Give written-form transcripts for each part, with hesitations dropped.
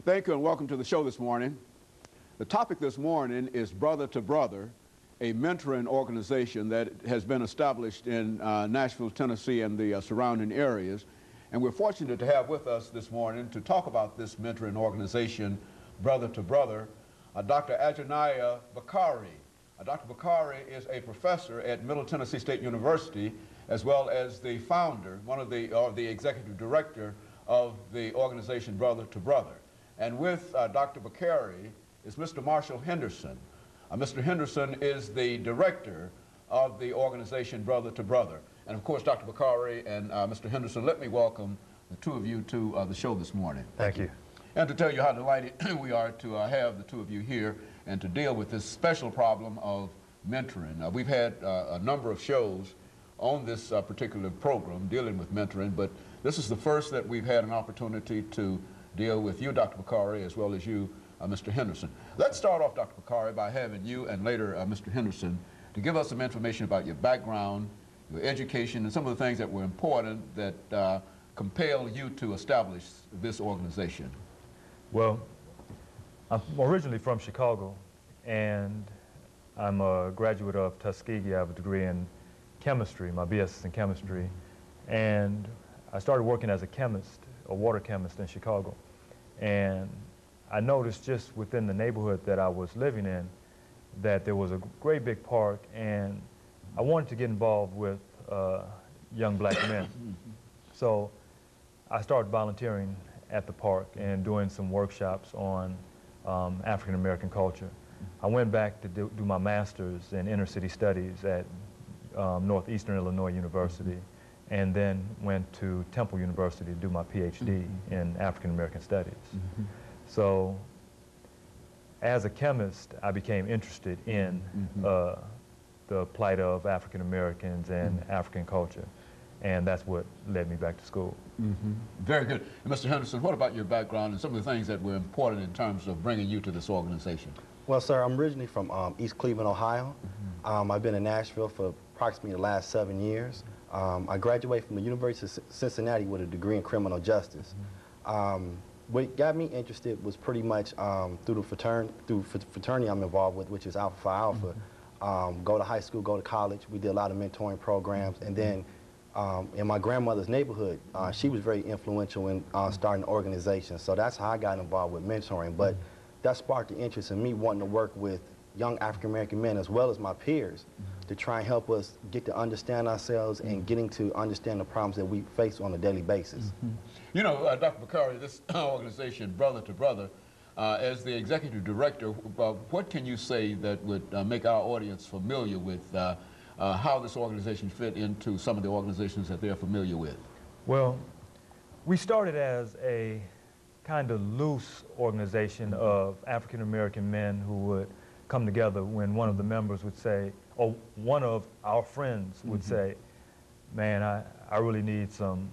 Thank you and welcome to the show this morning. The topic this morning is Brother to Brother, a mentoring organization that has been established in Nashville, Tennessee and the surrounding areas. And we're fortunate to have with us this morning to talk about this mentoring organization, Brother to Brother, Dr. ABakari. Dr. Bakari is a professor at Middle Tennessee State University, as well as the founder, the executive director of the organization Brother to Brother. And with Dr. Bakari is Mr. Marshall Henderson. Mr. Henderson is the director of the organization Brother to Brother. And of course, Dr. Bakari and Mr. Henderson, let me welcome the two of you to the show this morning. Thank you. And to tell you how delighted we are to have the two of you here and to deal with this special problem of mentoring. We've had a number of shows on this particular program dealing with mentoring, but this is the first that we've had an opportunity to deal with you, Dr. Bakari, as well as you, Mr. Henderson. Let's start off, Dr. Bakari, by having you and later Mr. Henderson to give us some information about your background, your education, and some of the things that were important that compelled you to establish this organization. Well, I'm originally from Chicago, and I'm a graduate of Tuskegee. I have a degree in chemistry, my BS in chemistry, and I started working as a chemist, a water chemist in Chicago. And I noticed just within the neighborhood that I was living in that there was a great big park, and I wanted to get involved with young black men. So I started volunteering at the park and doing some workshops on African American culture. I went back to do my master's in inner city studies at Northeastern Illinois University, and then went to Temple University to do my PhD in African American studies. So as a chemist, I became interested in the plight of African Americans and African culture. And that's what led me back to school. Very good. And Mr. Henderson, what about your background and some of the things that were important in terms of bringing you to this organization? Well, sir, I'm originally from East Cleveland, Ohio. I've been in Nashville for approximately the last 7 years. I graduated from the University of Cincinnati with a degree in criminal justice. What got me interested was pretty much through the fraternity I'm involved with, which is Alpha Phi Alpha. Go to high school, go to college. We did a lot of mentoring programs, and then in my grandmother's neighborhood, she was very influential in starting an organization. So that's how I got involved with mentoring. But that sparked the interest in me wanting to work with young African-American men as well as my peers to try and help us get to understand ourselves and getting to understand the problems that we face on a daily basis. You know, Dr. Bakari, this organization, Brother to Brother, as the executive director, what can you say that would make our audience familiar with how this organization fit into some of the organizations that they're familiar with? Well, we started as a kind of loose organization of African American men who would come together when one of the members would say, or one of our friends would say, man, I really need some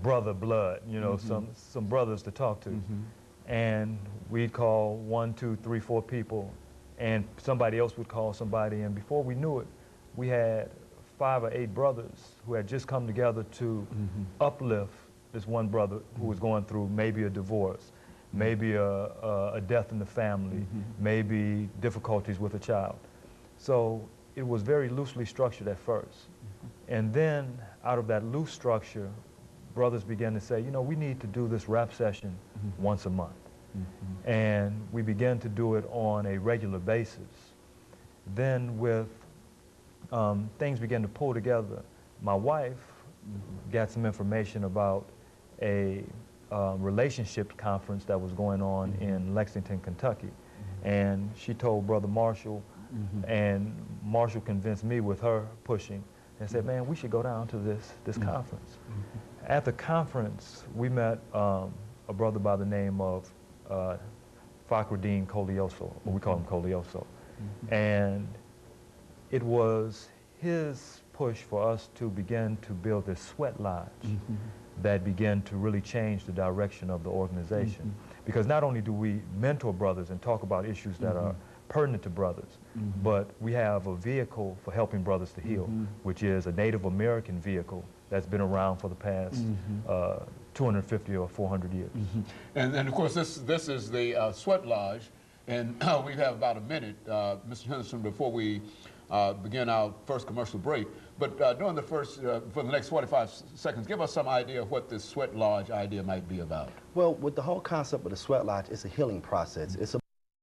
brother blood, you know, some brothers to talk to. And we'd call 1, 2, 3, 4 people, and somebody else would call somebody, and before we knew it, we had 5 or 8 brothers who had just come together to uplift this one brother who was going through maybe a divorce, maybe a death in the family, maybe difficulties with a child. So it was very loosely structured at first. And then out of that loose structure, brothers began to say, you know, we need to do this rap session once a month. And we began to do it on a regular basis. Then with things began to pull together, my wife got some information about a relationship conference that was going on in Lexington, Kentucky. And she told Brother Marshall, and Marshall convinced me with her pushing, and said, man, we should go down to this conference. At the conference, we met a brother by the name of Fakhruddin Kolioso, or we call him Kolioso. And it was his push for us to begin to build this sweat lodge that began to really change the direction of the organization. Because not only do we mentor brothers and talk about issues that are pertinent to brothers, but we have a vehicle for helping brothers to heal, which is a Native American vehicle that's been around for the past 250 or 400 years. And of course, this is the Sweat Lodge, and we have about a minute, Mr. Henderson, before we begin our first commercial break. But during the for the next 45 seconds, give us some idea of what this Sweat Lodge idea might be about. Well, with the whole concept of the Sweat Lodge, it's a healing process. It's